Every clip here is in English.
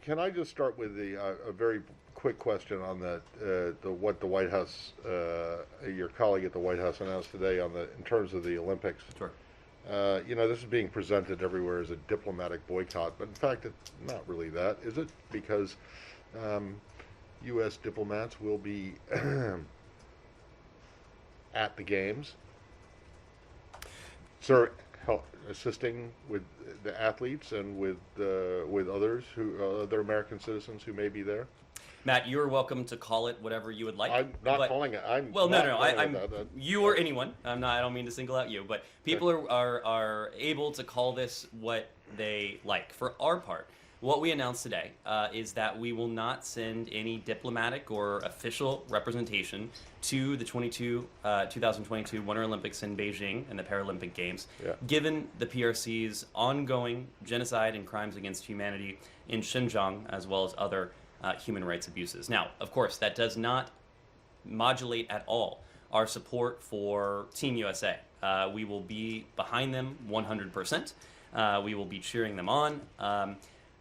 can I just start with a very quick question on what the White House, your colleague at the White House announced today in terms of the Olympics. Sure. This is being presented everywhere as a diplomatic boycott, but in fact, it's not really that, is it? Because U.S. diplomats will be at the games, sir, assisting with the athletes and with others other American citizens who may be there. Matt, you're welcome to call it whatever you would like. I'm not calling it. You or anyone. I'm not. I don't mean to single out you, but people are able to call this what they like. For our part, what we announced today is that we will not send any diplomatic or official representation to the 2022 Winter Olympics in Beijing and the Paralympic Games, given the PRC's ongoing genocide and crimes against humanity in Xinjiang, as well as other human rights abuses. Now, of course, that does not modulate at all our support for Team USA. We will be behind them 100%. We will be cheering them on.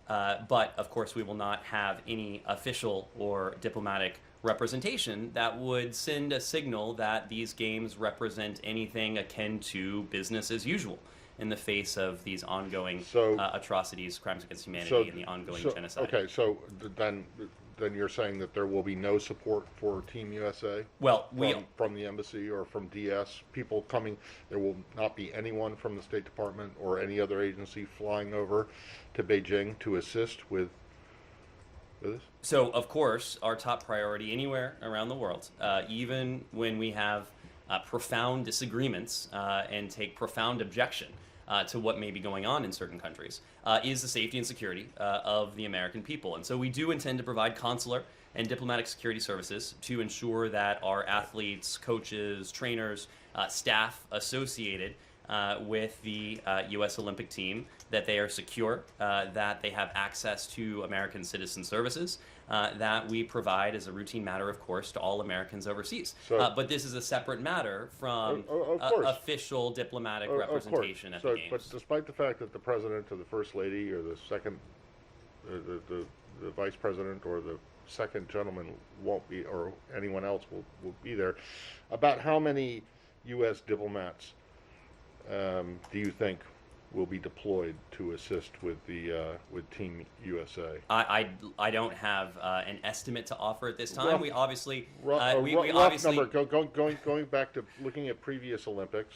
But, of course, we will not have any official or diplomatic representation that would send a signal that these games represent anything akin to business as usual in the face of these ongoing atrocities, crimes against humanity, and the ongoing genocide. Okay, so then you're saying that there will be no support for Team USA? Well, from the embassy or from DS, people coming, there will not be anyone from the State Department or any other agency flying over to Beijing to assist with this? So, of course, our top priority anywhere around the world, even when we have profound disagreements and take profound objection to what may be going on in certain countries, is the safety and security of the American people. And so we do intend to provide consular and diplomatic security services to ensure that our athletes, coaches, trainers, staff associated with the U.S. Olympic team, that they are secure, that they have access to American citizen services, that we provide as a routine matter, of course, to all Americans overseas. But this is a separate matter from official diplomatic representation at the Games. But despite the fact that the President or the First Lady or the second, the Vice President or the second gentleman won't be, or anyone else will be there, about how many U.S. diplomats do you think will be deployed to assist with Team USA? I don't have an estimate to offer at this time. Rough, we obviously rough number. Going back to looking at previous Olympics,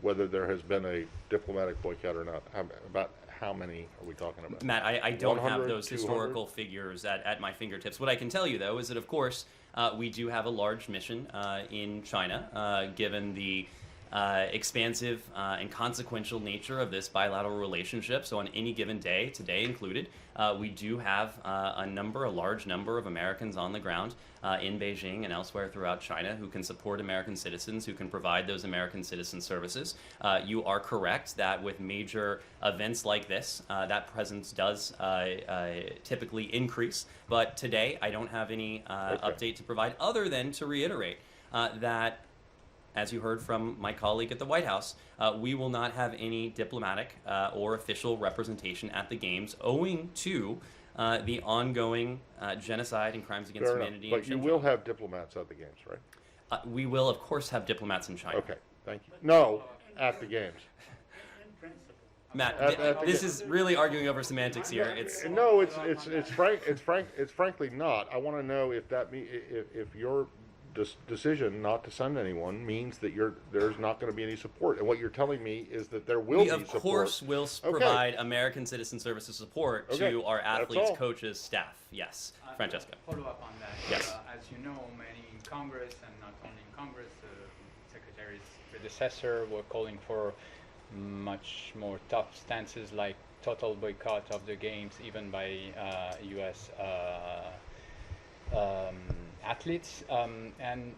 whether there has been a diplomatic boycott or not. About how many are we talking about? Matt, I don't have those historical figures at my fingertips. What I can tell you, though, is that, of course, we do have a large mission in China, given the expansive and consequential nature of this bilateral relationship. So on any given day, today included, we do have a large number of Americans on the ground in Beijing and elsewhere throughout China who can support American citizens, who can provide those American citizen services. You are correct that with major events like this, that presence does typically increase. But today, I don't have any update to provide other than to reiterate that, as you heard from my colleague at the White House, we will not have any diplomatic or official representation at the Games owing to the ongoing genocide and crimes against humanity. But you will have diplomats at the Games, right? We will, of course, have diplomats in China. Okay, thank you. No, at the Games. Matt, this is really arguing over semantics here. It's frankly not. I want to know if your decision not to send anyone means that there's not going to be any support. And what you're telling me is that there will be support. We, of course, will provide American Citizen Services support to our athletes, coaches, staff. Yes. Francesca. Follow up on that. Yes. As you know, many in Congress, and not only in Congress, the Secretary's predecessor were calling for much more tough stances like total boycott of the Games, even by U.S. Athletes, and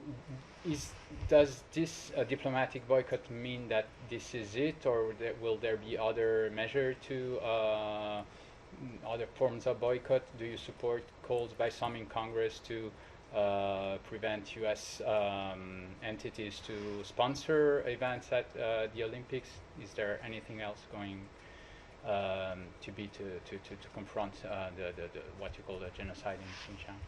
does this diplomatic boycott mean that this is it, or will there be other measure to other forms of boycott? Do you support calls by some in Congress to prevent U.S. entities to sponsor events at the Olympics? Is there anything else going to confront the what you call the genocide in Xinjiang?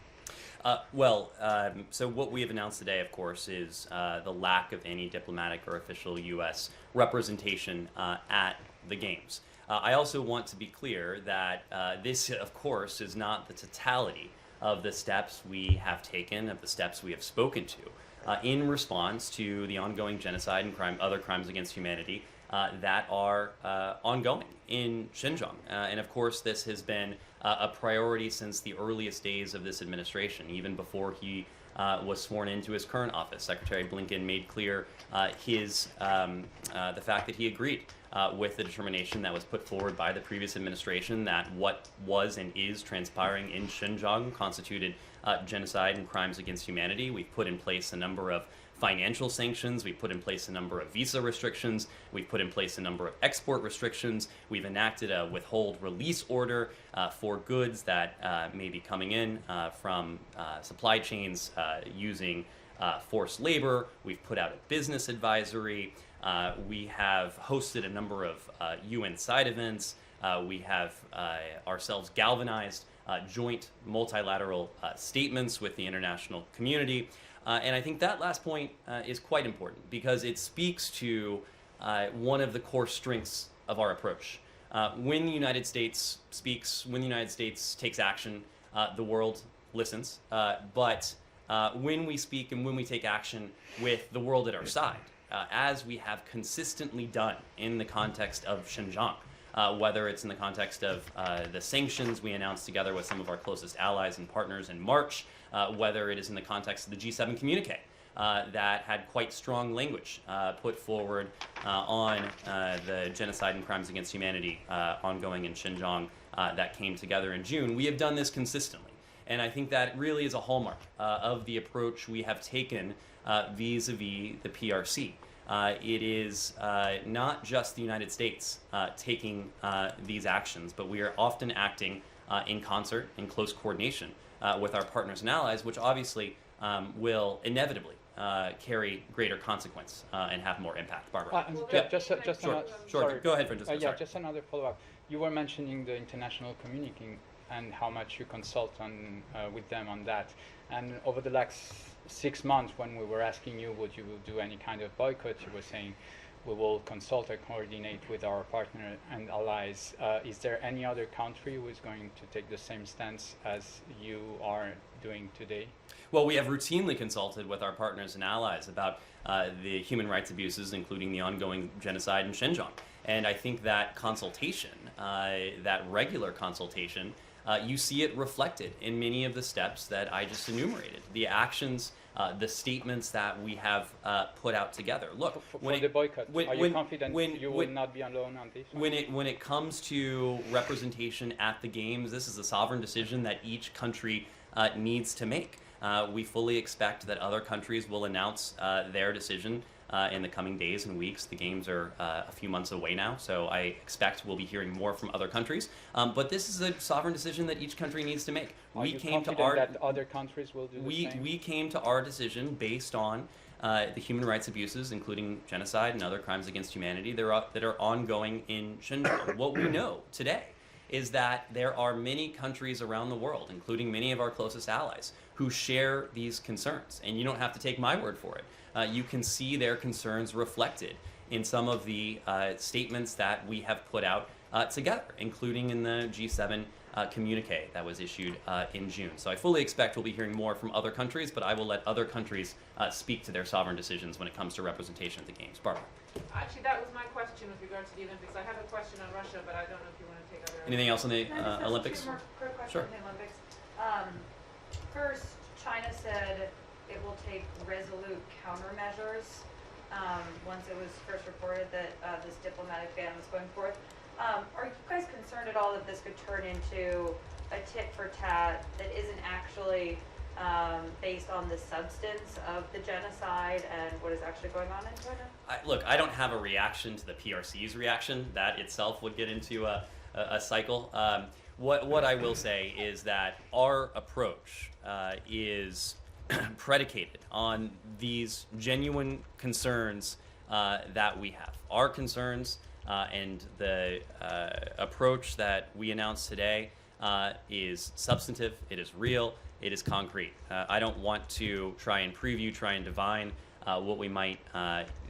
So what we have announced today, of course, is the lack of any diplomatic or official U.S. representation at the Games. I also want to be clear that this, of course, is not the totality of the steps we have taken, of the steps we have spoken to in response to the ongoing genocide and other crimes against humanity that are ongoing in Xinjiang. And of course, this has been a priority since the earliest days of this administration, even before he was sworn into his current office. Secretary Blinken made clear the fact that he agreed with the determination that was put forward by the previous administration that what was and is transpiring in Xinjiang constituted genocide and crimes against humanity. We've put in place a number of financial sanctions, we've put in place a number of visa restrictions, we've put in place a number of export restrictions, we've enacted a withhold release order for goods that may be coming in from supply chains using forced labor. We've put out a business advisory. We have hosted a number of UN side events. We have ourselves galvanized joint multilateral statements with the international community. And I think that last point is quite important because it speaks to one of the core strengths of our approach. When the United States speaks, when the United States takes action, the world listens. But when we speak and when we take action with the world at our side, as we have consistently done in the context of Xinjiang, whether it's in the context of the sanctions we announced together with some of our closest allies and partners in March, whether it is in the context of the G7 communique that had quite strong language put forward on the genocide and crimes against humanity ongoing in Xinjiang that came together in June. We have done this consistently. And I think that really is a hallmark of the approach we have taken vis-a-vis the PRC. It is not just the United States taking these actions, but we are often acting in concert, in close coordination with our partners and allies, which obviously will inevitably carry greater consequence and have more impact. Barbara. Sure. Go ahead, Francesco. Just another follow-up. You were mentioning the international community and how much you consult on with them on that. And over the last 6 months, when we were asking you would you do any kind of boycott, you were saying we will consult and coordinate with our partner and allies. Is there any other country who is going to take the same stance as you are doing today? Well, we have routinely consulted with our partners and allies about the human rights abuses, including the ongoing genocide in Xinjiang. And I think that consultation, that regular consultation, you see it reflected in many of the steps that I just enumerated. The actions, the statements that we have put out together. Look, for the boycott, are you confident you will not be alone on this? When it comes to representation at the Games, this is a sovereign decision that each country needs to make. We fully expect that other countries will announce their decision in the coming days and weeks. The Games are a few months away now, so I expect we'll be hearing more from other countries. But this is a sovereign decision that each country needs to make. Are you confident that other countries will do the same? We came to our decision based on the human rights abuses, including genocide and other crimes against humanity that are ongoing in Xinjiang. What we know today is that there are many countries around the world, including many of our closest allies, who share these concerns. And you don't have to take my word for it. You can see their concerns reflected in some of the statements that we have put out together, including in the G7 communique that was issued in June. So I fully expect we'll be hearing more from other countries, but I will let other countries speak to their sovereign decisions when it comes to representation at the Games. Barbara. Actually, that was my question with regard to the Olympics. I have a question on Russia, but I don't know if you want to take other. Anything else on the Olympics? Two more quick questions Sure. on the Olympics. First, China said it will take resolute countermeasures once it was first reported that this diplomatic ban was going forth. Are you guys concerned at all that this could turn into a tit for tat that isn't actually based on the substance of the genocide and what is actually going on in China? Look, I don't have a reaction to the PRC's reaction. That itself would get into a cycle. What I will say is that our approach is predicated on these genuine concerns that we have. Our concerns And the approach that we announced today is substantive, it is real, it is concrete. I don't want to try and preview, try and divine what we might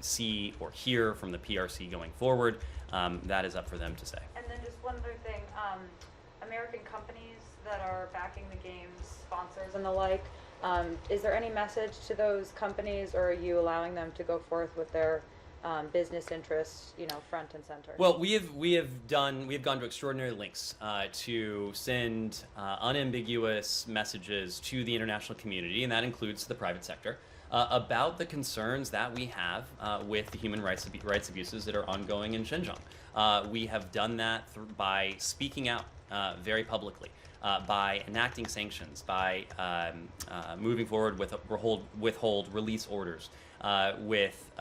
see or hear from the PRC going forward. That is up for them to say. And then just one other thing, American companies that are backing the games, sponsors and the like, is there any message to those companies, or are you allowing them to go forth with their business interests, front and center? Well, we have gone to extraordinary lengths to send unambiguous messages to the international community, and that includes the private sector, about the concerns that we have with the human rights abuses that are ongoing in Xinjiang. We have done that by speaking out very publicly, by enacting sanctions, by moving forward with withhold release orders, with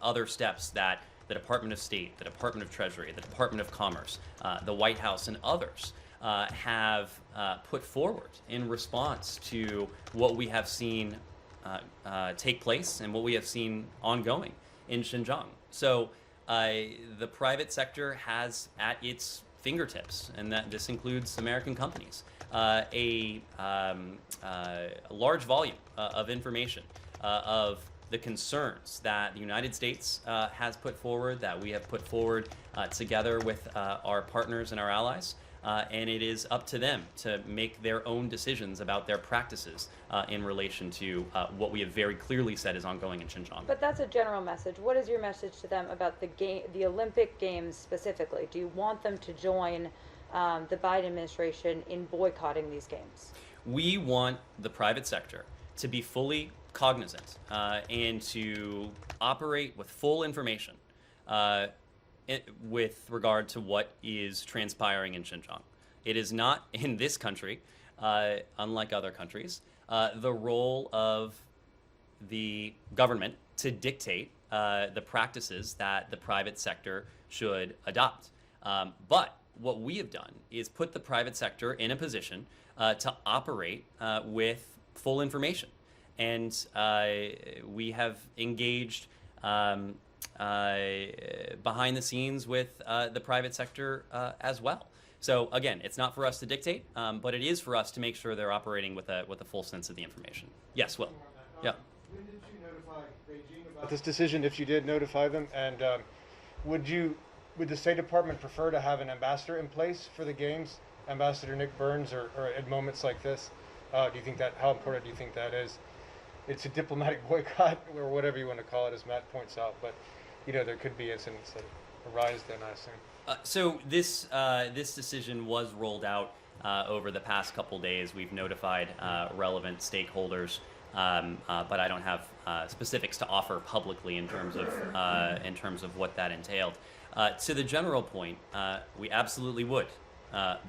other steps that the Department of State, the Department of Treasury, the Department of Commerce, the White House, and others have put forward in response to what we have seen take place and what we have seen ongoing in Xinjiang. So the private sector has at its fingertips, and that this includes American companies, a large volume of information of the concerns that the United States has put forward, that we have put forward together with our partners and our allies. And it is up to them to make their own decisions about their practices in relation to what we have very clearly said is ongoing in Xinjiang. But that's a general message. What is your message to them about the Olympic Games specifically? Do you want them to join the Biden administration in boycotting these games? We want the private sector to be fully cognizant and to operate with full information with regard to what is transpiring in Xinjiang. It is not in this country, unlike other countries, the role of the government to dictate the practices that the private sector should adopt. But what we have done is put the private sector in a position to operate with full information. And we have engaged behind the scenes with the private sector as well. So again, it's not for us to dictate, but it is for us to make sure they're operating with a full sense of the information. Yes, Will. Yeah. When did you notify Beijing about this decision, if you did notify them? And would the State Department prefer to have an ambassador in place for the games, Ambassador Nick Burns, or at moments like this? How important do you think that is? It's a diplomatic boycott, or whatever you want to call it, as Matt points out. But there could be incidents that arise then, I assume. So this decision was rolled out over the past couple days. We've notified relevant stakeholders, but I don't have specifics to offer publicly in terms of what that entailed. To the general point, we absolutely would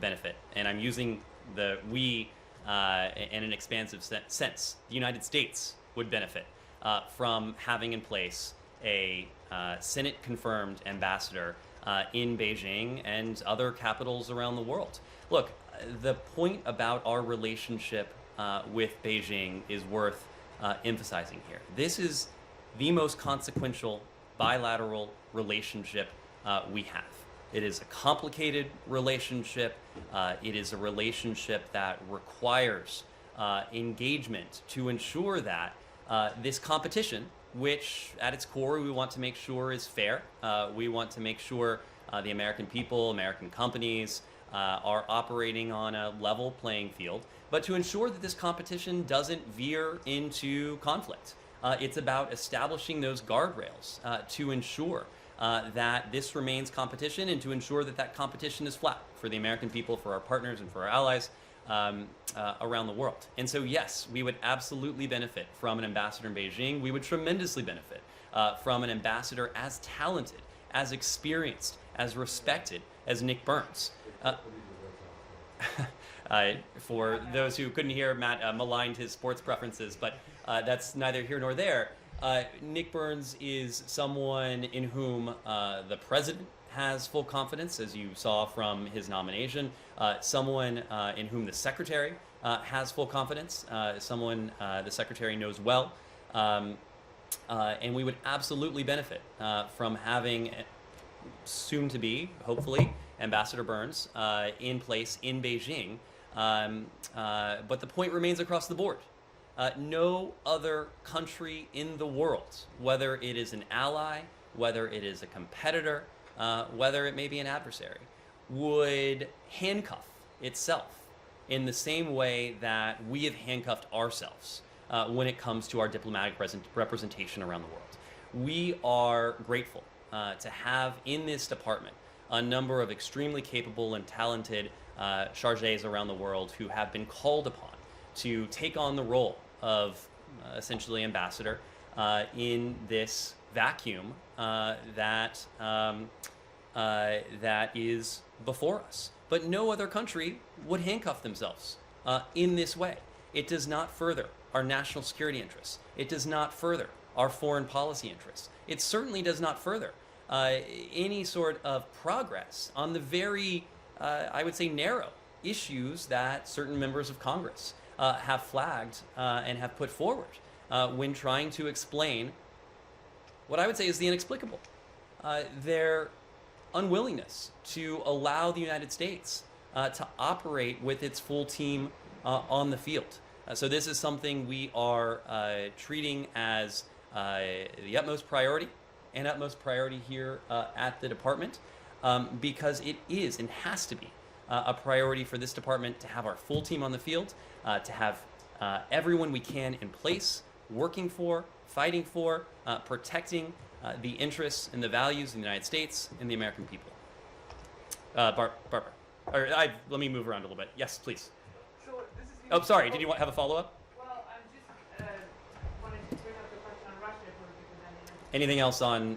benefit, and I'm using the we in an expansive sense. The United States would benefit from having in place a Senate-confirmed ambassador in Beijing and other capitals around the world. Look, the point about our relationship with Beijing is worth emphasizing here. This is the most consequential bilateral relationship we have. It is a complicated relationship. It is a relationship that requires engagement to ensure that this competition, which at its core we want to make sure is fair, we want to make sure the American people, American companies are operating on a level playing field, but to ensure that this competition doesn't veer into conflict. It's about establishing those guardrails to ensure that this remains competition, and to ensure that that competition is flat for the American people, for our partners, and for our allies around the world. And so, yes, we would absolutely benefit from an ambassador in Beijing. We would tremendously benefit from an ambassador as talented, as experienced, as respected as Nick Burns. For those who couldn't hear, Matt maligned his sports preferences, but that's neither here nor there. Nick Burns is someone in whom the president has full confidence, as you saw from his nomination, someone in whom the secretary has full confidence, someone the secretary knows well, and we would absolutely benefit from having soon to be, hopefully, Ambassador Burns in place in Beijing. But the point remains across the board. No other country in the world, whether it is an ally, whether it is a competitor, whether it may be an adversary, would handcuff itself in the same way that we have handcuffed ourselves when it comes to our diplomatic representation around the world. We are grateful to have in this department a number of extremely capable and talented chargés around the world who have been called upon to take on the role of essentially ambassador in this vacuum that is before us. But no other country would handcuff themselves in this way. It does not further our national security interests. It does not further our foreign policy interests. It certainly does not further any sort of progress on the very, I would say, narrow issues that certain members of Congress have flagged and have put forward when trying to explain what I would say is the inexplicable. Their unwillingness to allow the United States to operate with its full team on the field. So this is something we are treating as the utmost priority here at the department because it is and has to be a priority for this department to have our full team on the field, to have everyone we can in place, working for, fighting for, protecting the interests and the values of the United States and the American people. Barbara, let me move around a little bit. Yes, please. So this is Oh, sorry. Did you have a follow-up? Well, I'm just wanted to bring up the question on Russia because then. Anything else on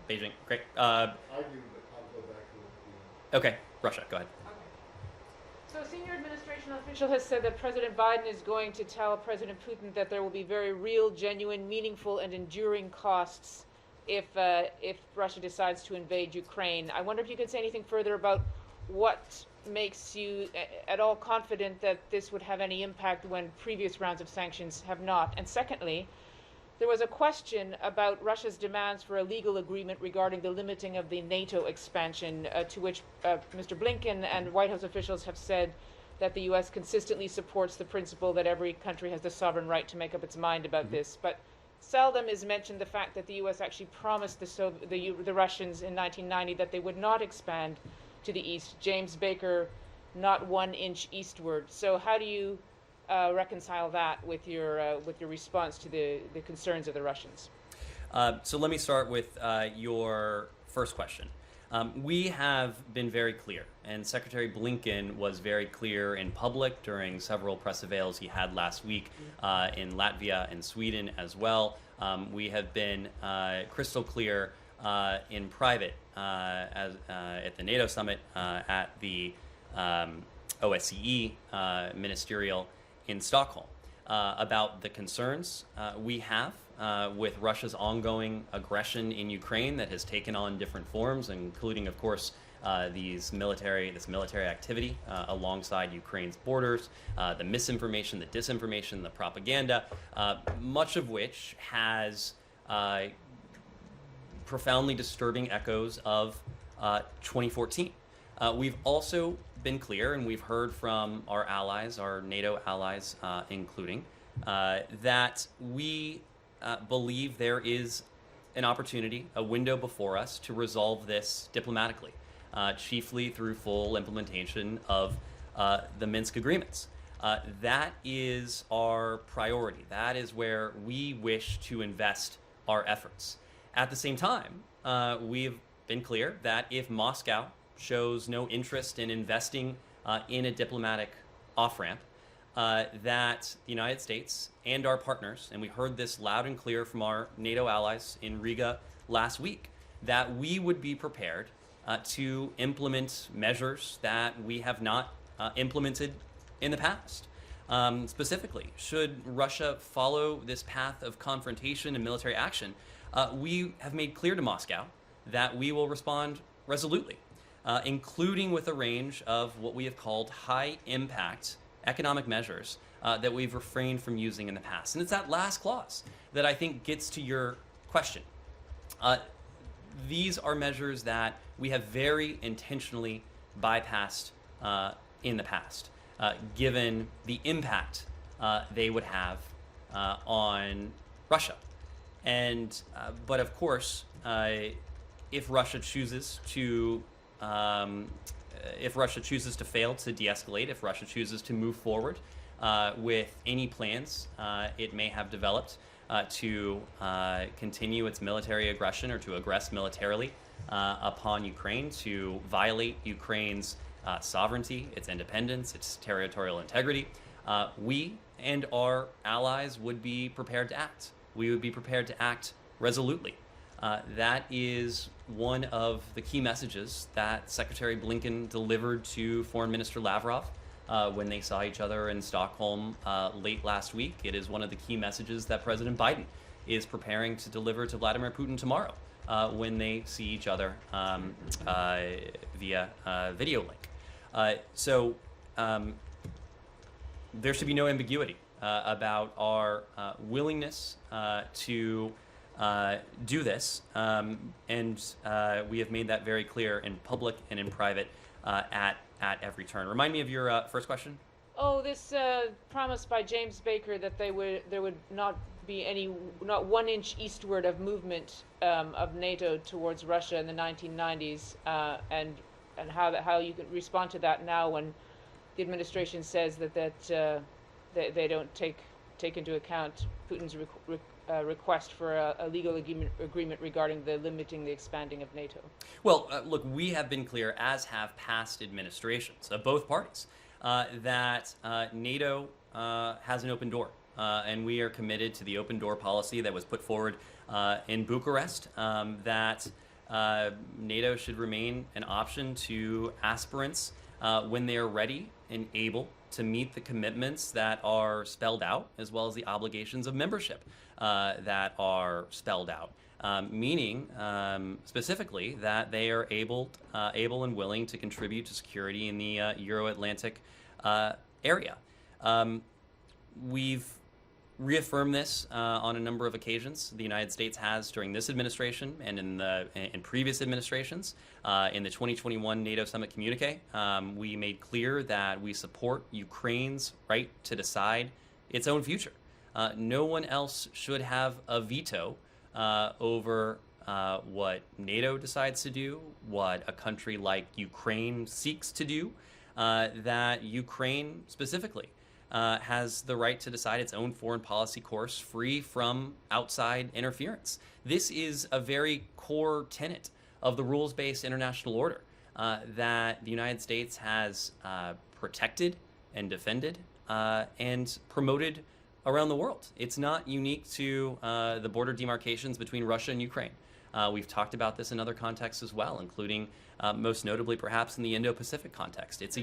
Beijing? Great. I do, but I'll go back to Okay, Russia. Go ahead. So a senior administration official has said that President Biden is going to tell President Putin that there will be very real, genuine, meaningful, and enduring costs if Russia decides to invade Ukraine. I wonder if you could say anything further about what makes you at all confident that this would have any impact when previous rounds of sanctions have not. And secondly, there was a question about Russia's demands for a legal agreement regarding the limiting of the NATO expansion, to which Mr. Blinken and White House officials have said that the U.S. consistently supports the principle that every country has the sovereign right to make up its mind about this. But seldom is mentioned the fact that the U.S. actually promised the Russians in 1990 that they would not expand to the east. James Baker, not 1 inch eastward. So how do you reconcile that with your response to the concerns of the Russians? So let me start with your first question. We have been very clear, and Secretary Blinken was very clear in public during several press avails he had last week in Latvia and Sweden as well. We have been crystal clear in private at the NATO summit, at the OSCE ministerial in Stockholm about the concerns we have with Russia's ongoing aggression in Ukraine that has taken on different forms, including, of course, this military activity alongside Ukraine's borders, the misinformation, the disinformation, the propaganda, much of which has profoundly disturbing echoes of 2014. We've also been clear, and we've heard from our allies, our NATO allies including, that we believe there is an opportunity, a window before us to resolve this diplomatically, chiefly through full implementation of the Minsk agreements. That is our priority. That is where we wish to invest our efforts. At the same time, we've been clear that if Moscow shows no interest in investing in a diplomatic off-ramp, that the United States and our partners, and we heard this loud and clear from our NATO allies in Riga last week, that we would be prepared to implement measures that we have not implemented in the past. Specifically, should Russia follow this path of confrontation and military action, we have made clear to Moscow that we will respond resolutely, including with a range of what we have called high-impact economic measures that we've refrained from using in the past. And it's that last clause that I think gets to your question. these are measures that we have very intentionally bypassed in the past, given the impact they would have on Russia. And but of course, if Russia chooses to fail to de-escalate, if Russia chooses to move forward with any plans it may have developed to continue its military aggression or to aggress militarily upon Ukraine, to violate Ukraine's sovereignty, its independence, its territorial integrity, we and our allies would be prepared to act. We would be prepared to act resolutely. That is one of the key messages that Secretary Blinken delivered to Foreign Minister Lavrov when they saw each other in Stockholm late last week. It is one of the key messages that President Biden is preparing to deliver to Vladimir Putin tomorrow when they see each other via video link. So there should be no ambiguity about our willingness to do this, and we have made that very clear in public and in private at every turn. Remind me of your first question. Oh, this promise by James Baker that there would not be not 1 inch eastward of movement of NATO towards Russia in the 1990s, and how you can respond to that now when the administration says that they don't take into account Putin's request for a legal agreement regarding limiting the expanding of NATO. Well, look, we have been clear, as have past administrations of both parties, that NATO has an open door, and we are committed to the open door policy that was put forward in Bucharest, that NATO should remain an option to aspirants when they are ready and able to meet the commitments that are spelled out, as well as the obligations of membership that are spelled out, meaning specifically that they are able and willing to contribute to security in the Euro-Atlantic area. We've reaffirmed this on a number of occasions. The United States has during this administration and in previous administrations. In the 2021 NATO Summit communique, we made clear that we support Ukraine's right to decide its own future. No one else should have a veto over what NATO decides to do, what a country like Ukraine seeks to do, that Ukraine specifically has the right to decide its own foreign policy course free from outside interference. This is a very core tenet of the rules-based international order that the United States has protected and defended and promoted around the world. It's not unique to the border demarcations between Russia and Ukraine. We've talked about this in other contexts as well, including most notably perhaps in the Indo-Pacific context. It's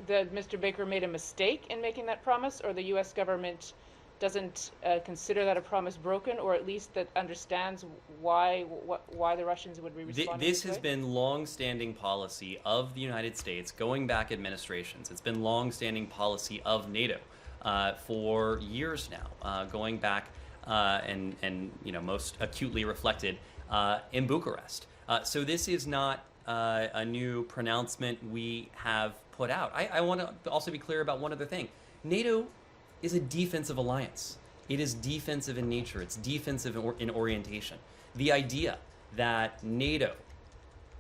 that Mr. Baker made a mistake in making that promise, or the U.S. government doesn't consider that a promise broken, or at least that understands why the Russians would be responding this has been long-standing policy of the United States, going back administrations. It's been long-standing policy of NATO for years now, going back and most acutely reflected in Bucharest. So this is not a new pronouncement we have put out. I want to also be clear about one other thing. NATO is a defensive alliance. It is defensive in nature. It's defensive in orientation. The idea that NATO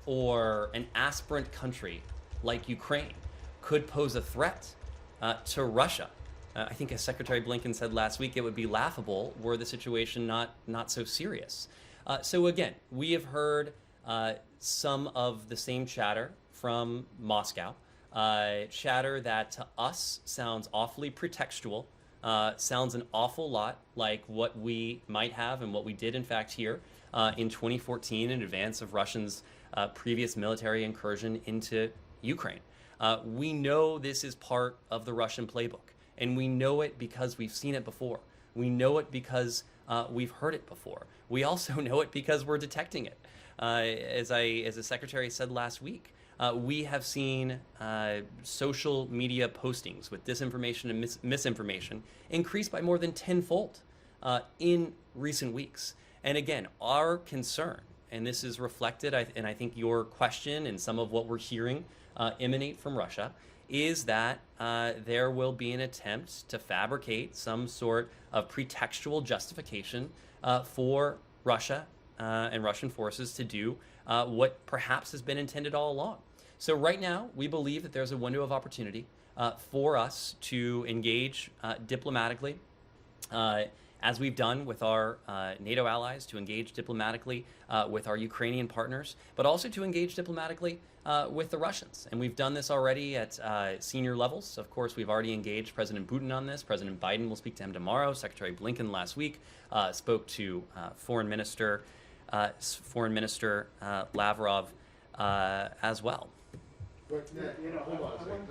or an aspirant country like Ukraine could pose a threat to Russia, I think as Secretary Blinken said last week, it would be laughable were the situation not so serious. So again, we have heard some of the same chatter from Moscow, chatter that to us sounds awfully pretextual, sounds an awful lot like what we might have and what we did in fact hear in 2014 in advance of Russia's previous military incursion into Ukraine. We know this is part of the Russian playbook, and we know it because we've seen it before. We know it because we've heard it before. We also know it because we're detecting it. As the Secretary said last week, we have seen social media postings with disinformation and misinformation increase by more than tenfold in recent weeks. And again, our concern, and this is reflected, and I think your question and some of what we're hearing emanate from Russia, is that there will be an attempt to fabricate some sort of pretextual justification for Russia and Russian forces to do what perhaps has been intended all along. So right now, we believe that there's a window of opportunity for us to engage diplomatically, as we've done with our NATO allies, to engage diplomatically with our Ukrainian partners, but also to engage diplomatically with the Russians. And we've done this already at senior levels. Of course, we've already engaged President Putin on this. President Biden will speak to him tomorrow. Secretary Blinken last week spoke to Foreign Minister Lavrov as well. But, hold on a second.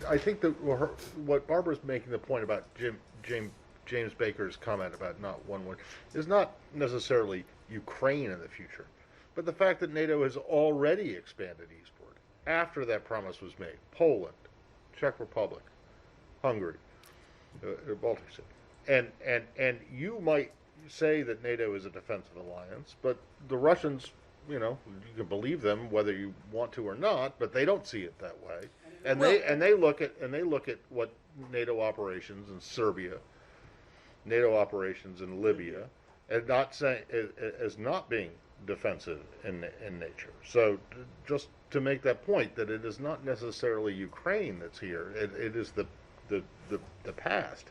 I think that what Barbara's making the point about James Baker's comment about not one word is not necessarily Ukraine in the future, but the fact that NATO has already expanded eastward after that promise was made. Poland, Czech Republic, Hungary, Baltic States, and you might say that NATO is a defensive alliance, but the Russians, you can believe them whether you want to or not, but they don't see it that way. And they look at what NATO operations in Serbia, NATO operations in Libya, and not saying as not being defensive in nature. So just to make that point, that it is not necessarily Ukraine that's here; it is the past.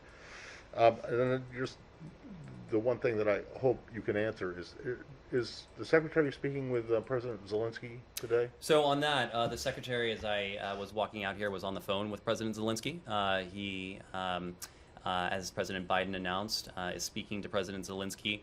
And then just the one thing that I hope you can answer is the Secretary speaking with President Zelensky today? So on that, the Secretary, as I was walking out here, was on the phone with President Zelensky. He, as President Biden announced, is speaking to President Zelensky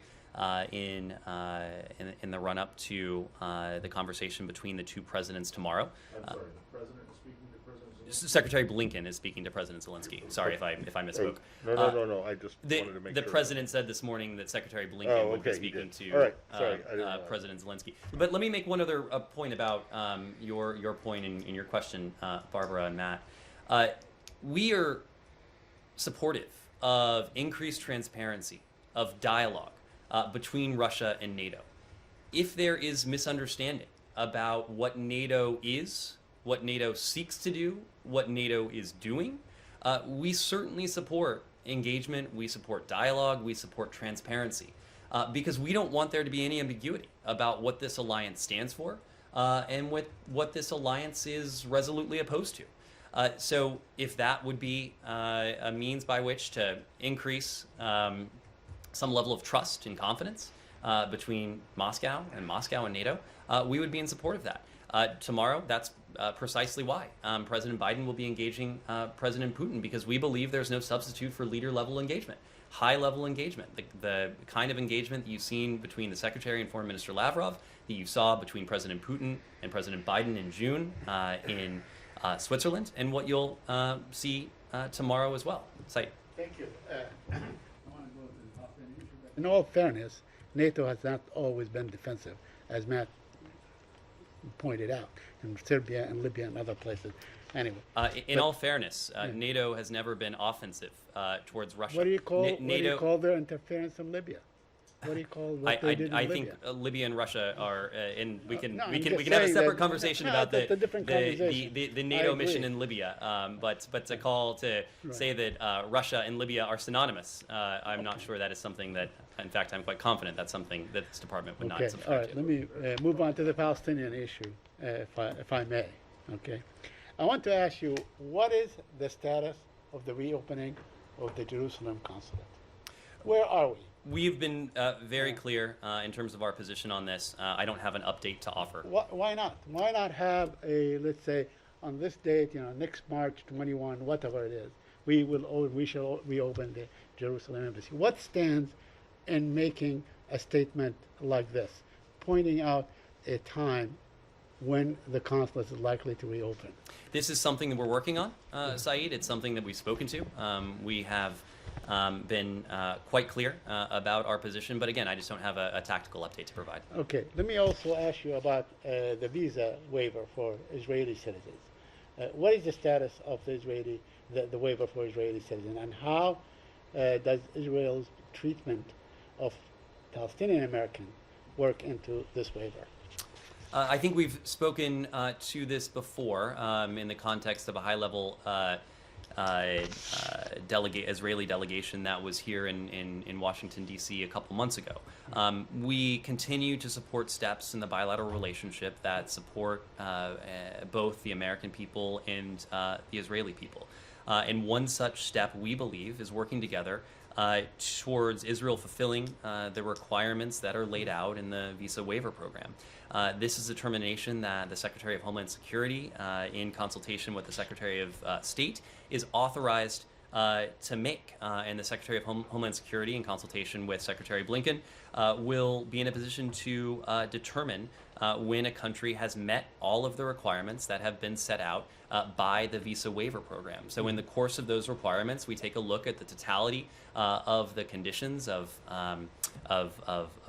in the run-up to the conversation between the two presidents tomorrow. I'm sorry, the President is speaking to President Zelensky? Secretary Blinken is speaking to President Zelensky. Sorry if I misspoke. No. I just wanted to make the sure. President said this morning that Secretary Blinken would be speaking to All right. Sorry, I didn't know. President Zelensky. But let me make one other point about your point in your question, Barbara and Matt. We are supportive of increased transparency, of dialogue between Russia and NATO. If there is misunderstanding about what NATO is, what NATO seeks to do, what NATO is doing, we certainly support engagement, we support dialogue, we support transparency, because we don't want there to be any ambiguity about what this alliance stands for and what this alliance is resolutely opposed to. So if that would be a means by which to increase some level of trust and confidence between Moscow and NATO, we would be in support of that. Tomorrow, that's precisely why President Biden will be engaging President Putin, because we believe there's no substitute for leader-level engagement, high-level engagement, the kind of engagement that you've seen between the Secretary and Foreign Minister Lavrov, that you saw between President Putin and President Biden in June in Switzerland, and what you'll see tomorrow as well. Said. Thank you. In all fairness, NATO has not always been defensive, as Matt pointed out, in Serbia and Libya and other places. Anyway. In all fairness, NATO has never been offensive towards Russia. What do you call their interference in Libya? What do you call what they did in Libya? I think Libya and Russia are, and we can I'm have a just separate saying conversation that, about that's a different conversation. the NATO mission in Libya. But to call to say that Russia and Libya are synonymous, I'm not sure that is something that, in fact, I'm quite confident that's something that this department would not subscribe all right. to. Let me move on to the Palestinian issue, if I may. Okay, I want to ask you, what is the status of the reopening of the Jerusalem consulate? Where are we? We've been very clear in terms of our position on this. I don't have an update to offer. Why not? Why not have a, let's say, on this date, next March 21, whatever it is, we shall reopen the Jerusalem embassy. What stands in making a statement like this, pointing out a time when the consulate is likely to reopen? This is something that we're working on, Saeed. It's something that we've spoken to. We have been quite clear about our position, but again, I just don't have a tactical update to provide. Okay, let me also ask you about the visa waiver for Israeli citizens. What is the status of the waiver for Israeli citizens, and how does Israel's treatment of Palestinian American work into this waiver? I think we've spoken to this before in the context of a high-level Israeli delegation that was here in Washington, D.C. a couple months ago. We continue to support steps in the bilateral relationship that support both the American people and the Israeli people. And one such step, we believe, is working together towards Israel fulfilling the requirements that are laid out in the visa waiver program. This is a determination that the Secretary of Homeland Security, in consultation with the Secretary of State, is authorized to make. And the Secretary of Homeland Security, in consultation with Secretary Blinken, will be in a position to determine when a country has met all of the requirements that have been set out by the visa waiver program. So in the course of those requirements, we take a look at the totality of the conditions of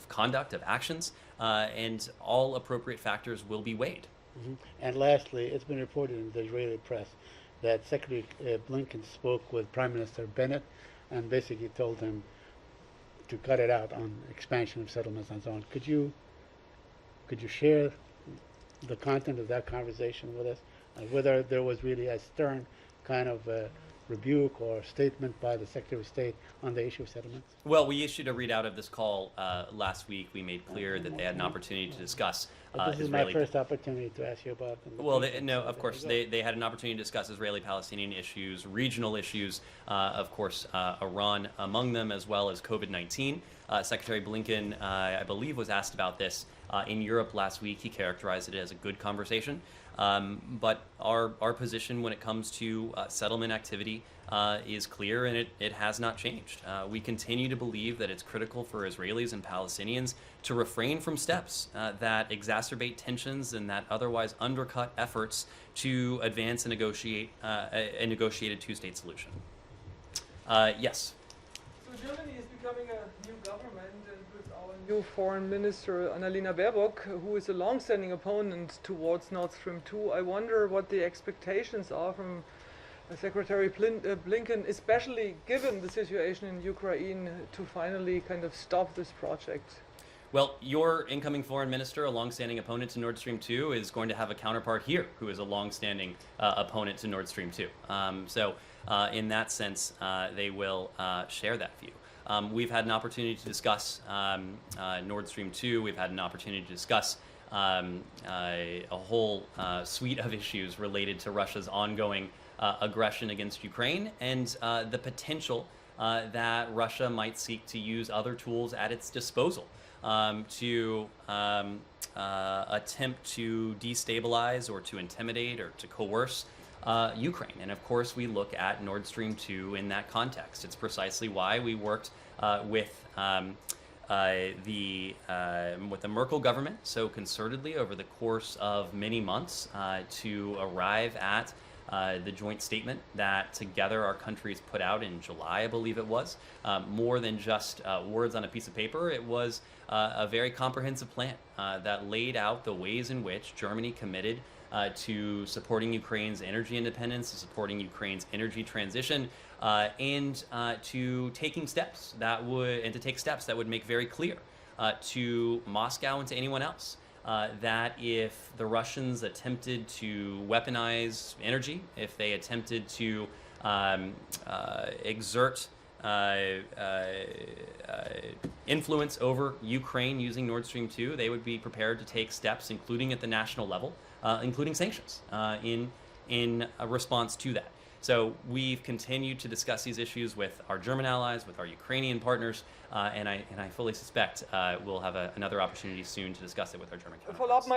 conduct, of actions, and all appropriate factors will be weighed. Mm-hmm. And lastly, it's been reported in the Israeli press that Secretary Blinken spoke with Prime Minister Bennett and basically told him to cut it out on expansion of settlements and so on. Could you share the content of that conversation with us? Whether there was really a stern kind of rebuke or statement by the Secretary of State on the issue of settlements? Well, we issued a readout of this call last week. We made clear that they had an opportunity to discuss this is my first opportunity to ask you about them. Well, of course, they had an opportunity to discuss Israeli-Palestinian issues, regional issues, of course, Iran among them, as well as COVID-19. Secretary Blinken, I believe, was asked about this in Europe last week. He characterized it as a good conversation. But our position when it comes to settlement activity is clear, and it has not changed. We continue to believe that it's critical for Israelis and Palestinians to refrain from steps that exacerbate tensions and that otherwise undercut efforts to advance and negotiate a negotiated two-state solution. Yes. So Germany is becoming a new government, and with our new foreign minister Annalena Baerbock, who is a long-standing opponent towards Nord Stream 2, I wonder what the expectations are from Secretary Blinken, especially given the situation in Ukraine, to finally kind of stop this project. Well, your incoming foreign minister, a long-standing opponent to Nord Stream 2, is going to have a counterpart here who is a long-standing opponent to Nord Stream 2. So in that sense, they will share that view. We've had an opportunity to discuss Nord Stream 2. We've had an opportunity to discuss a whole suite of issues related to Russia's ongoing aggression against Ukraine and the potential that Russia might seek to use other tools at its disposal to attempt to destabilize or to intimidate or to coerce Ukraine. And of course, we look at Nord Stream 2 in that context. It's precisely why we worked with the Merkel government so concertedly over the course of many months to arrive at the joint statement that together our countries put out in July, I believe it was. More than just words on a piece of paper, it was a very comprehensive plan that laid out the ways in which Germany committed to supporting Ukraine's energy independence, to supporting Ukraine's energy transition, and to taking steps that would make very clear to Moscow and to anyone else that if the Russians attempted to weaponize energy, if they attempted to exert influence over Ukraine using Nord Stream 2, they would be prepared to take steps, including at the national level, including sanctions, in a response to that. So we've continued to discuss these issues with our German allies, with our Ukrainian partners, and I fully suspect we'll have another opportunity soon to discuss it with our German counterparts. Follow-up,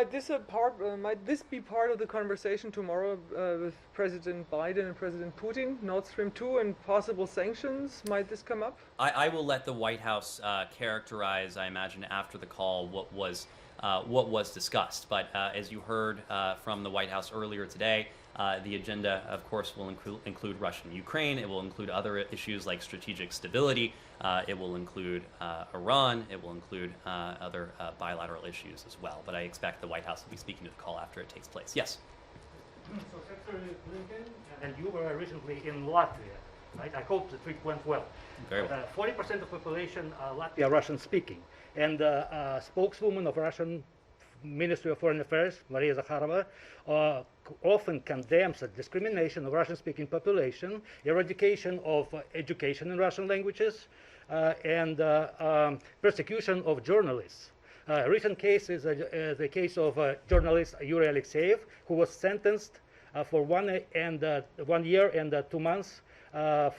might this be part of the conversation tomorrow with President Biden and President Putin, Nord Stream 2 and possible sanctions? Might this come up? I will let the White House characterize, I imagine, after the call what was discussed. But as you heard from the White House earlier today, the agenda, of course, will include Russia and Ukraine. It will include other issues like strategic stability. It will include Iran. It will include other bilateral issues as well. But I expect the White House will be speaking to the call after it takes place. Yes? So Secretary Blinken and you were recently in Latvia. right? I hope the trip went well. Very well. 40% of population Latvia Russian speaking, and spokeswoman of Russian Ministry of Foreign Affairs, Maria Zakharova, often condemns the discrimination of Russian-speaking population, eradication of education in Russian languages, and persecution of journalists. A recent case is the case of journalist Yuri Alexeyev, who was sentenced for 1 year and 2 months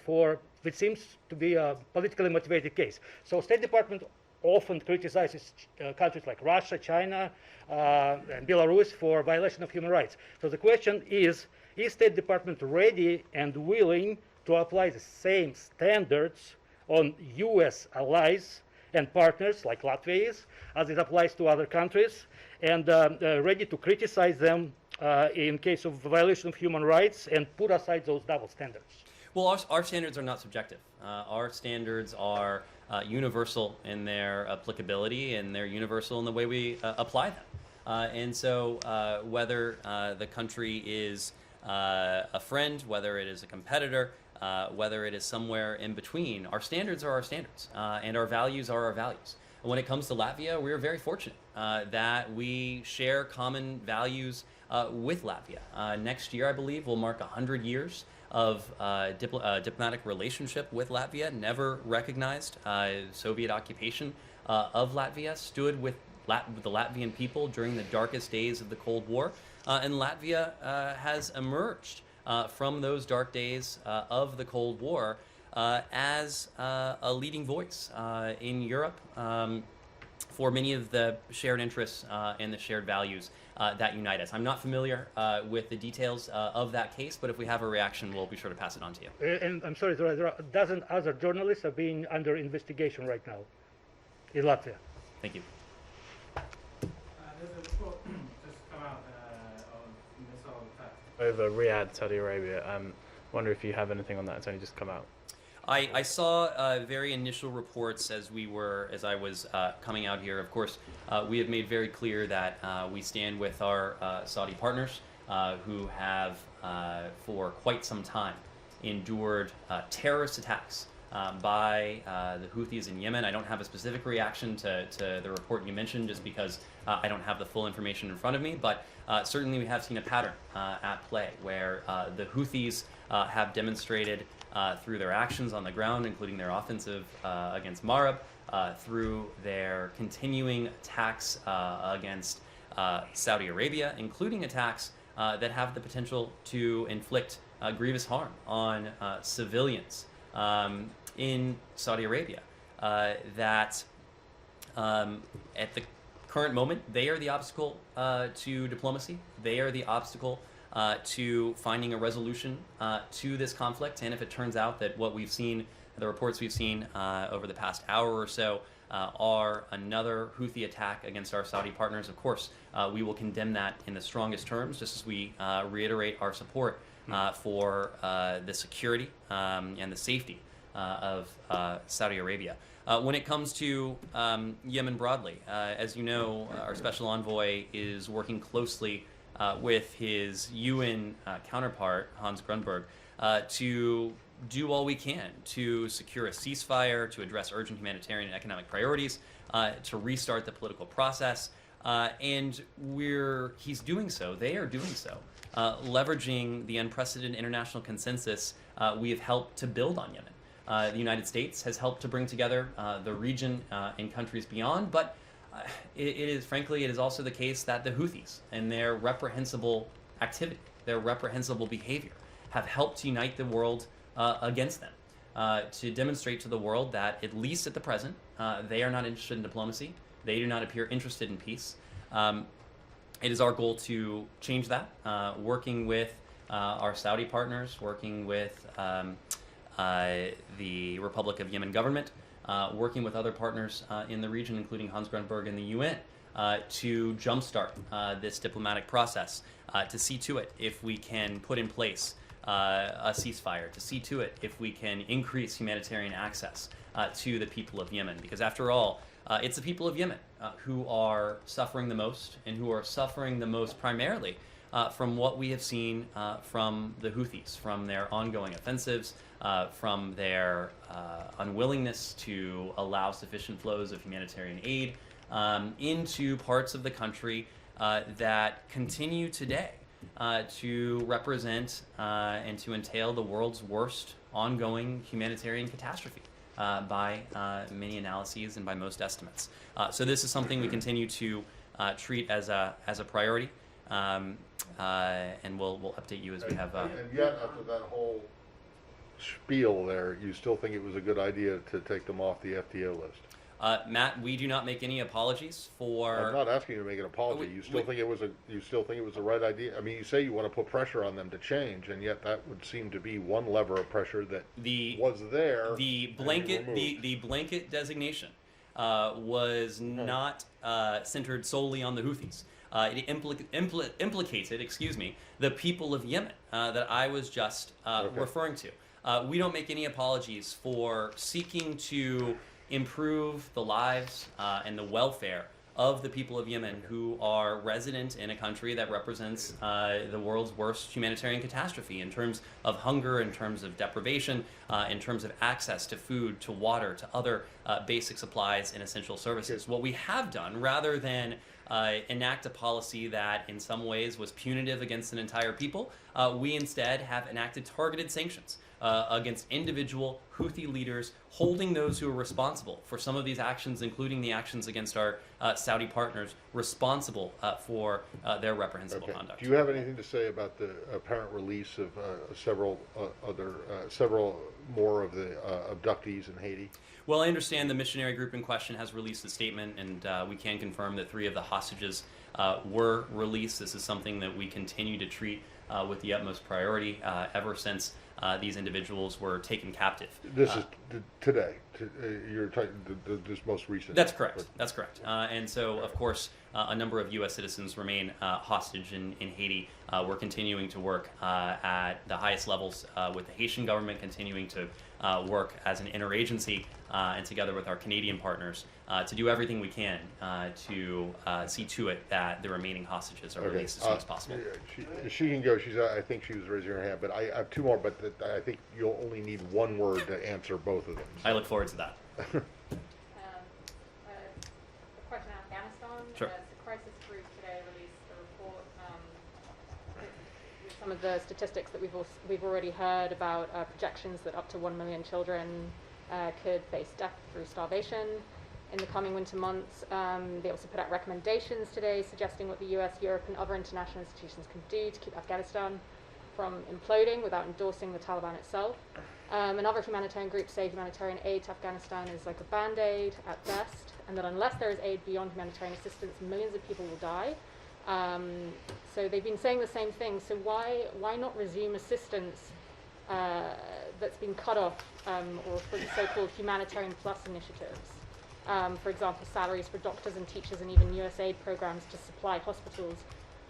for which seems to be a politically motivated case. So State Department often criticizes countries like Russia, China, and Belarus for violation of human rights. So the question is State Department ready and willing to apply the same standards on US allies and partners like Latvia is, as it applies to other countries, and ready to criticize them in case of violation of human rights and put aside those double standards? Well, our standards are not subjective. Our standards are universal in their applicability, and they're universal in the way we apply them. And so whether the country is a friend, whether it is a competitor, whether it is somewhere in between, our standards are our standards, and our values are our values. When it comes to Latvia, we're very fortunate that we share common values with Latvia. Next year, I believe, will mark 100 years of diplomatic relationship with Latvia. Never recognized Soviet occupation of Latvia, stood with the Latvian people during the darkest days of the Cold War, and Latvia has emerged from those dark days of the Cold War as a leading voice in Europe for many of the shared interests and the shared values that unite us. I'm not familiar with the details of that case, but if we have a reaction, we'll be sure to pass it on to you. And I'm sorry, there are a dozen other journalists are being under investigation right now in Latvia. Thank you. There's a report just come out on missile attack over Riyadh, Saudi Arabia. Wonder if you have anything on that. It's only just come out. I saw very initial reports as I was coming out here. Of course, we have made very clear that we stand with our Saudi partners who have, for quite some time, endured terrorist attacks by the Houthis in Yemen. I don't have a specific reaction to the report you mentioned just because I don't have the full information in front of me, but certainly we have seen a pattern at play where the Houthis have demonstrated through their actions on the ground, including their offensive against Marib, through their continuing attacks against Saudi Arabia, including attacks that have the potential to inflict grievous harm on civilians in Saudi Arabia. That at the current moment, they are the obstacle to diplomacy. They are the obstacle to finding a resolution to this conflict. And if it turns out that what we've seen, the reports we've seen over the past hour or so are another Houthi attack against our Saudi partners, of course, we will condemn that in the strongest terms, just as we reiterate our support for the security and the safety of Saudi Arabia. When it comes to Yemen broadly, as you know, our special envoy is working closely with his UN counterpart, Hans Grunberg, to do all we can to secure a ceasefire, to address urgent humanitarian and economic priorities, to restart the political process. And he's doing so, they are doing so, leveraging the unprecedented international consensus we have helped to build on Yemen. The United States has helped to bring together the region and countries beyond, but it is also the case that the Houthis and their reprehensible activity, their reprehensible behavior, have helped unite the world against them, to demonstrate to the world that, at least at the present, they are not interested in diplomacy. They do not appear interested in peace. It is our goal to change that, working with our Saudi partners, working with the Republic of Yemen government, working with other partners in the region, including Hans Grunberg and the UN, to jumpstart this diplomatic process, to see to it if we can put in place a ceasefire, to see to it if we can increase humanitarian access to the people of Yemen. Because after all, it's the people of Yemen who are suffering the most, and who are suffering the most primarily from what we have seen from the Houthis, from their ongoing offensives, from their unwillingness to allow sufficient flows of humanitarian aid into parts of the country that continue today to represent and to entail the world's worst ongoing humanitarian catastrophe by many analyses and by most estimates. So this is something we continue to treat as a priority, and we'll update you as we have. And yet, after that whole spiel there, you still think it was a good idea to take them off the FTO list? Matt, we do not make any apologies for. I'm not asking you to make an apology. You still think it was the right idea? I mean, you say you want to put pressure on them to change, and yet that would seem to be one lever of pressure that was there. The blanket designation was not centered solely on the Houthis. It implicated, the people of Yemen that I was just referring to. We don't make any apologies for seeking to improve the lives and the welfare of the people of Yemen who are resident in a country that represents the world's worst humanitarian catastrophe in terms of hunger, in terms of deprivation, in terms of access to food, to water, to other basic supplies and essential services. What we have done, rather than enact a policy that in some ways was punitive against an entire people, we instead have enacted targeted sanctions against individual Houthi leaders, holding those who are responsible for some of these actions, including the actions against our Saudi partners, responsible for their reprehensible conduct. Do you have anything to say about the apparent release of several more of the abductees in Haiti? Well, I understand the missionary group in question has released a statement, and we can confirm that 3 of the hostages were released. This is something that we continue to treat with the utmost priority ever since these individuals were taken captive. This is today. You're talking this most recent. That's correct. That's correct. And so, of course, a number of U.S. citizens remain hostage in Haiti. We're continuing to work at the highest levels with the Haitian government, continuing to work as an interagency and together with our Canadian partners to do everything we can to see to it that the remaining hostages are released as soon as possible. She can go. I think she was raising her hand, but I have 2 more. But I think you'll only need 1 word to answer both of them. I look forward to that. A question on Afghanistan. Sure. The crisis group today released a report with some of the statistics that we've already heard about projections that up to 1 million children could face death through starvation in the coming winter months. They also put out recommendations today suggesting what the US, Europe, and other international institutions can do to keep Afghanistan from imploding without endorsing the Taliban itself. And other humanitarian groups say humanitarian aid to Afghanistan is like a band-aid at best, and that unless there is aid beyond humanitarian assistance, millions of people will die. So they've been saying the same thing. So why not resume assistance that's been cut off, or for the so-called humanitarian plus initiatives? For example, salaries for doctors and teachers, and even USAID programs to supply hospitals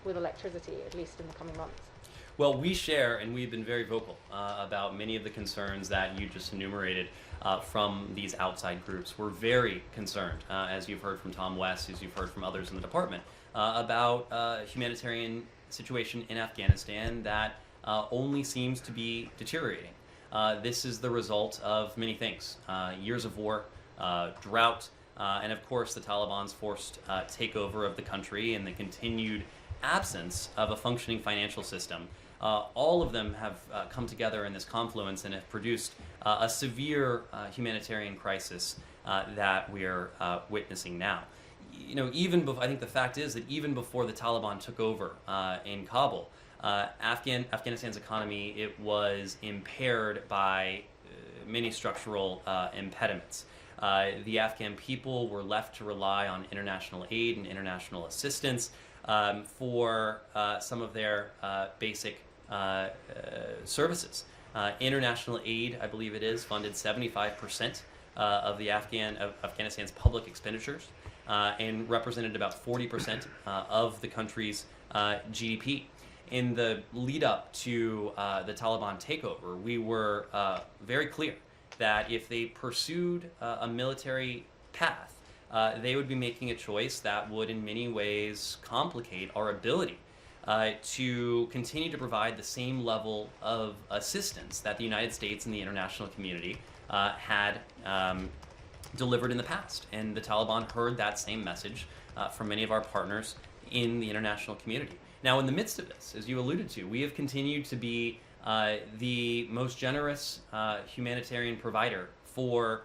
with electricity, at least in the coming months. Well, we share, and we've been very vocal about many of the concerns that you just enumerated from these outside groups. We're very concerned, as you've heard from Tom West, as you've heard from others in the department, about humanitarian situation in Afghanistan that only seems to be deteriorating. This is the result of many things: years of war, drought, and of course the Taliban's forced takeover of the country and the continued absence of a functioning financial system. All of them have come together in this confluence and have produced a severe humanitarian crisis that we are witnessing now. You know, I think the fact is that even before the Taliban took over in Kabul, Afghanistan's economy, it was impaired by many structural impediments. The Afghan people were left to rely on international aid and international assistance for some of their basic services. International aid, I believe it is, funded 75% of Afghanistan's public expenditures and represented about 40% of the country's GDP. In the lead up to the Taliban takeover, we were very clear that if they pursued a military path, they would be making a choice that would in many ways complicate our ability to continue to provide the same level of assistance that the United States and the international community had delivered in the past. And the Taliban heard that same message from many of our partners in the international community. Now, in the midst of this, as you alluded to, we have continued to be the most generous humanitarian provider for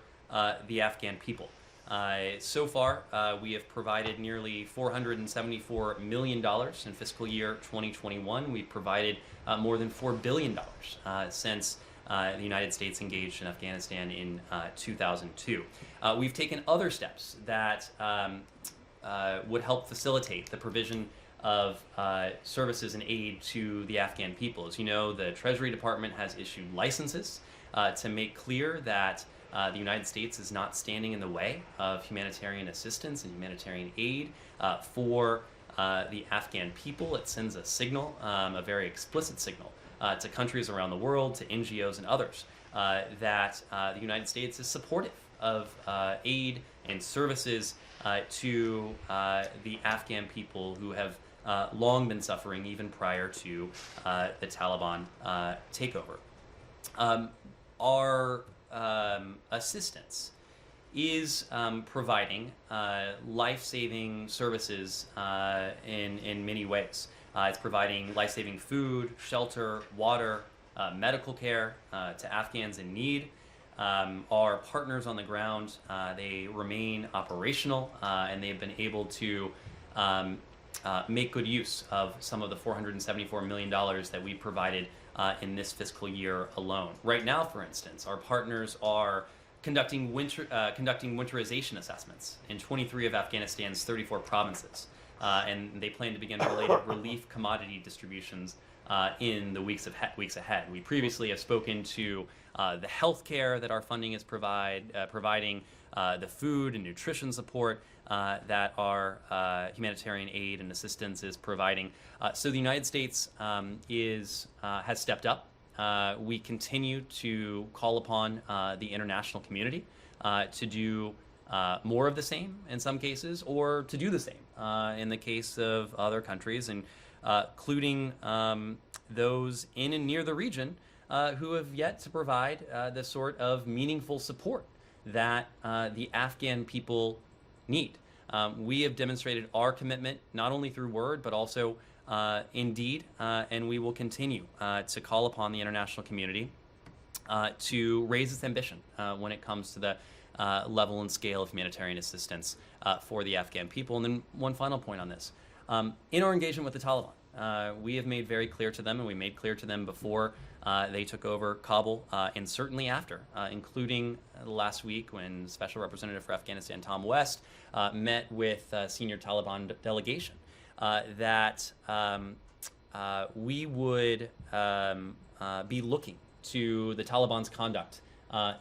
the Afghan people. So far, we have provided nearly $474 million in fiscal year 2021. We've provided more than $4 billion since the United States engaged in Afghanistan in 2002. We've taken other steps that would help facilitate the provision of services and aid to the Afghan people. As you know, the Treasury Department has issued licenses to make clear that the United States is not standing in the way of humanitarian assistance and humanitarian aid for the Afghan people. It sends a signal, a very explicit signal, to countries around the world, to NGOs and others, that the United States is supportive of aid and services to the Afghan people who have long been suffering even prior to the Taliban takeover. Our assistance is providing life-saving services in many ways. It's providing life-saving food, shelter, water, medical care to Afghans in need. Our partners on the ground, they remain operational, and they've been able to make good use of some of the $474 million that we provided in this fiscal year alone. Right now, for instance, our partners are conducting winterization assessments in 23 of Afghanistan's 34 provinces, and they plan to begin related relief commodity distributions in the weeks ahead. We previously have spoken to the health care that our funding is providing, the food and nutrition support that our humanitarian aid and assistance is providing. So the United States has stepped up. We continue to call upon the international community to do more of the same in some cases, or to do the same in the case of other countries, and including those in and near the region who have yet to provide the sort of meaningful support that the Afghan people need. We have demonstrated our commitment not only through word but also in deed, and we will continue to call upon the international community to raise its ambition when it comes to the level and scale of humanitarian assistance for the Afghan people. And then one final point on this. In our engagement with the Taliban, we have made very clear to them, and we made clear to them before they took over Kabul, and certainly after, including last week when Special Representative for Afghanistan Tom West met with senior Taliban delegation, that we would be looking to the Taliban's conduct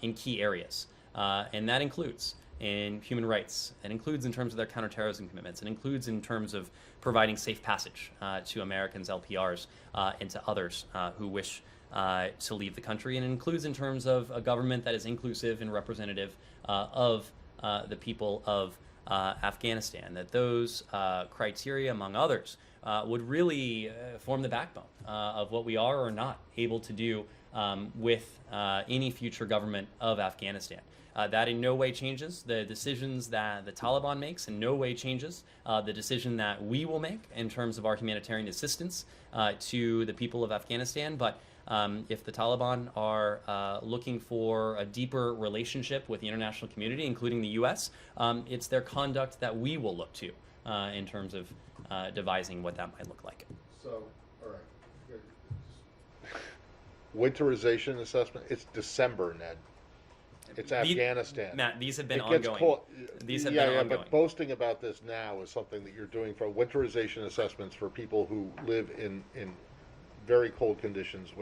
in key areas, and that includes in human rights. It includes in terms of their counterterrorism commitments. It includes in terms of providing safe passage to Americans, LPRs, and to others who wish to leave the country. And it includes in terms of a government that is inclusive and representative of the people of Afghanistan. That those criteria, among others, would really form the backbone of what we are or not able to do with any future government of Afghanistan. That in no way changes the decisions that the Taliban makes, in no way changes the decision that we will make in terms of our humanitarian assistance to the people of Afghanistan. But if the Taliban are looking for a deeper relationship with the international community, including the U.S., it's their conduct that we will look to in terms of devising what that might look like. So, all right. Winterization assessment, it's December, Ned. It's Afghanistan. Matt, these have been It gets ongoing. These have been ongoing. But boasting about this now is something that you're doing for winterization assessments for people who live in very cold conditions.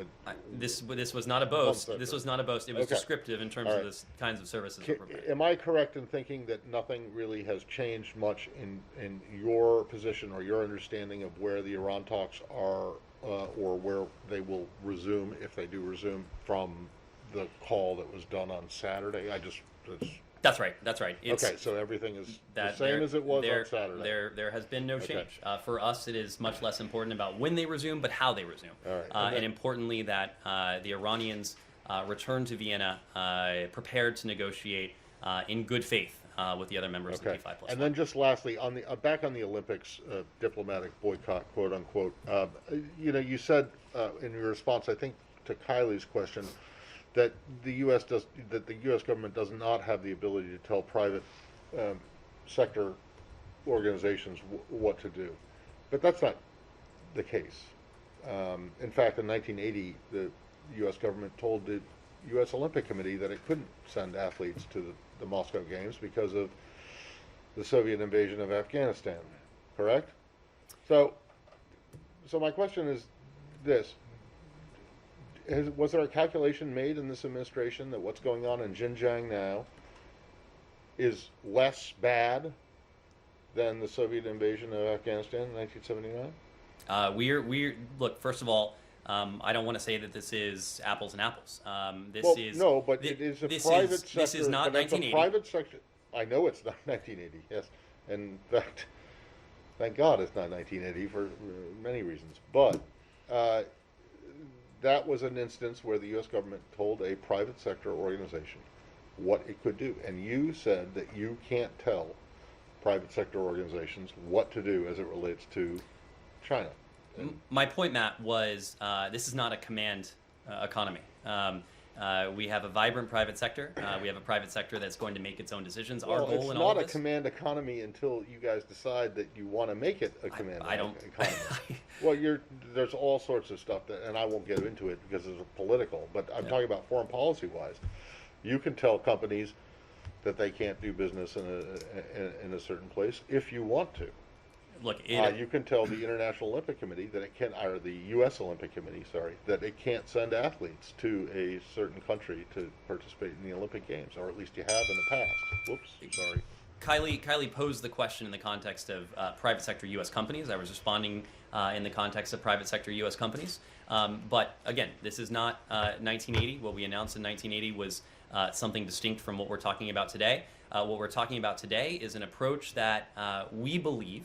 This was not a boast. This was not a boast. It was descriptive in terms of the kinds of services we're providing. Am I correct in thinking that nothing really has changed much in your position or your understanding of where the Iran talks are, or where they will resume, if they do resume, from the call that was done on Saturday? That's right. That's right. Okay, so everything is the that same there- as it was there, on Saturday. There has been no Okay. change. For us, it is much less important about when they resume, but how they resume. All right, And importantly, that the Iranians return to Vienna prepared to negotiate in good faith with the other members Okay, of the P5+. and then just lastly, on the back on the Olympics diplomatic boycott, quote unquote. You said in your response, I think to Kylie's question, that the U.S. government does not have the ability to tell private sector organizations what to do, but that's not the case. In fact, in 1980, the U.S. government told the U.S. Olympic Committee that it couldn't send athletes to the Moscow Games because of the Soviet invasion of Afghanistan. Correct? So my question is this. Was there a calculation made in this administration that what's going on in Xinjiang now is less bad than the Soviet invasion of Afghanistan in 1979? Look. First of all, I don't want to say that this is apples and apples. It is private sector. This is not but it's 1980. a private sector. I know it's not 1980. Yes, in fact, thank God it's not 1980 for many reasons. But that was an instance where the U.S. government told a private sector organization what it could do, and you said that you can't tell private sector organizations what to do as it relates to China. My point, Matt, was this is not a command economy. We have a vibrant private sector. We have a private sector that's going to make its own decisions. Our goal it's in all not of a this, command economy until you guys decide that you want to make it a command economy. Well, there's all sorts of stuff that, and I won't get into it because it's political. But I'm talking about foreign policy wise. You can tell companies that they can't do business in a certain place if you want to. Look, you can tell the International Olympic Committee that it can, or the U.S. Olympic Committee, sorry, that it can't send athletes to a certain country to participate in the Olympic Games, or at least you have in the past. Whoops, sorry. Kylie posed the question in the context of private sector U.S. companies. I was responding in the context of private sector U.S. companies. But again, this is not 1980. What we announced in 1980 was something distinct from what we're talking about today. What we're talking about today is an approach that we believe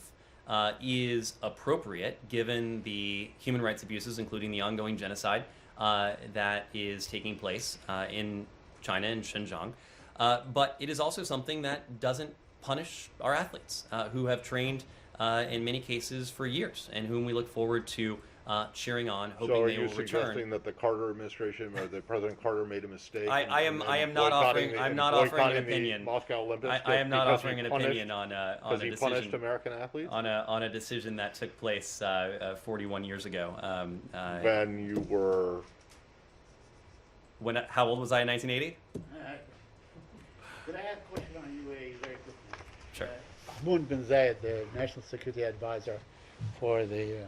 is appropriate given the human rights abuses, including the ongoing genocide that is taking place in China and Xinjiang. But it is also something that doesn't punish our athletes who have trained in many cases for years and whom we look forward to cheering on, hoping they will return. So are you suggesting that the Carter administration or that President Carter made a mistake? I am not offering an opinion. Moscow Olympics. I am not offering an opinion on a decision. Punished American athletes on a decision that took place 41 years ago. When you were. How old was I in 1980? Could I ask a question on UAE very quickly? Sure. Mahmoud bin Zayed, the National Security Advisor for the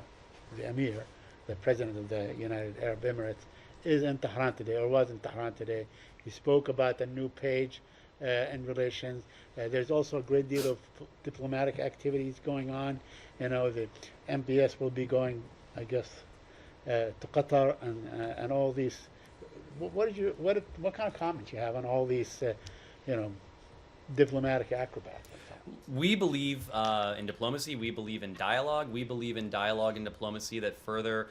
Emir, the President of the United Arab Emirates, is in Tehran today, or was in Tehran today. He spoke about a new page in relations. There's also a great deal of diplomatic activities going on. The MPS will be going, I guess, to Qatar and all these. What kind of comments you have on all these, diplomatic acrobats? We believe in diplomacy. We believe in dialogue. We believe in dialogue and diplomacy that further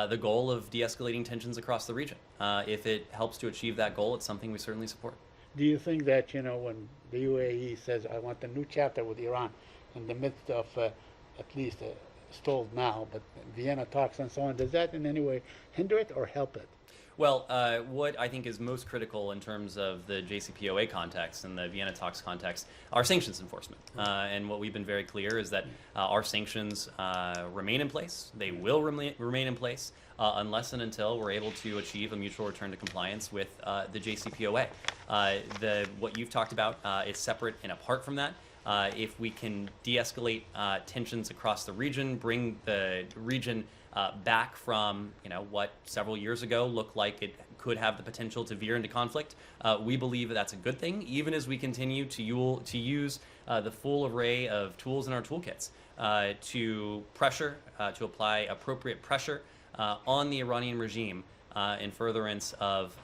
the goal of de-escalating tensions across the region. If it helps to achieve that goal, it's something we certainly support. Do you think that, when the UAE says, I want a new chapter with Iran in the midst of at least stalled now, but Vienna talks and so on, does that in any way hinder it or help it? Well, what I think is most critical in terms of the JCPOA context and the Vienna talks context are sanctions enforcement. And what we've been very clear is that our sanctions remain in place. They will remain in place unless and until we're able to achieve a mutual return to compliance with the JCPOA. What you've talked about is separate and apart from that. If we can de-escalate tensions across the region, bring the region back from what several years ago looked like it could have the potential to veer into conflict, we believe that that's a good thing, even as we continue to use the full array of tools in our toolkits to apply appropriate pressure on the Iranian regime in furtherance of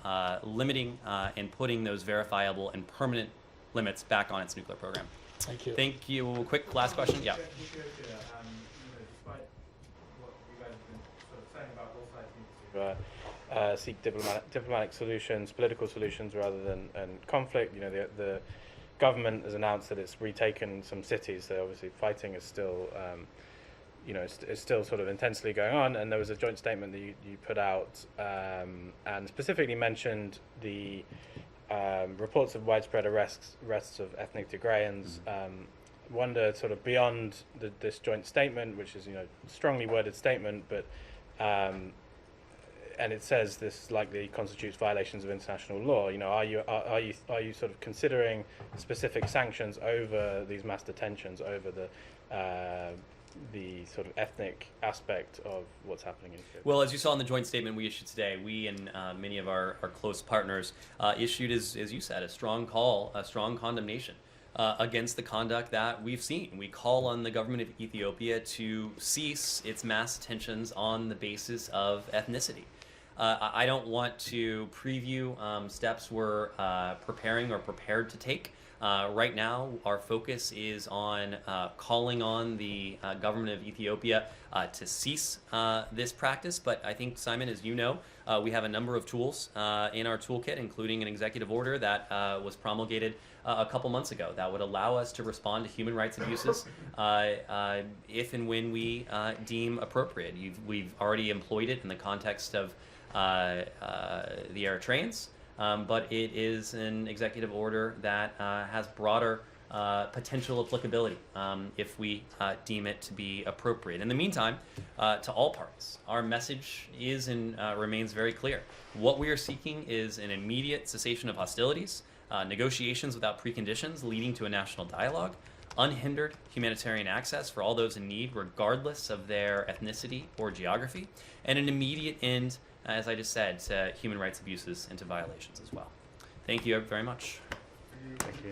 limiting and putting those verifiable and permanent limits back on its nuclear program. Thank you. Thank you. Quick last question. Yeah. Despite what you guys have been sort of saying about all sides need to seek diplomatic solutions, political solutions rather than conflict. The government has announced that it's retaken some cities, so obviously fighting is still, is still sort of intensely going on. And there was a joint statement that you put out and specifically mentioned the reports of widespread arrests of ethnic Tigrayans. Wonder sort of beyond this joint statement, which is strongly worded statement, but and it says this likely constitutes violations of international law. Are you sort of considering specific sanctions over these mass detentions, over the sort of ethnic aspect of what's happening in Ethiopia? Well, as you saw in the joint statement we issued today, we and many of our close partners issued, as you said, a strong call, a strong condemnation against the conduct that we've seen. We call on the government of Ethiopia to cease its mass detentions on the basis of ethnicity. I don't want to preview steps we're preparing or prepared to take. Right now, our focus is on calling on the government of Ethiopia to cease this practice. But I think, Simon, as you know, we have a number of tools in our toolkit, including an executive order that was promulgated a couple months ago that would allow us to respond to human rights abuses if and when we deem appropriate. We've already employed it in the context of the Eritreans. But it is an executive order that has broader potential applicability if we deem it to be appropriate. In the meantime, to all parties, our message is and remains very clear. What we are seeking is an immediate cessation of hostilities, negotiations without preconditions leading to a national dialogue, unhindered humanitarian access for all those in need, regardless of their ethnicity or geography, and an immediate end, as I just said, to human rights abuses and to violations as well. Thank you very much. Thank you.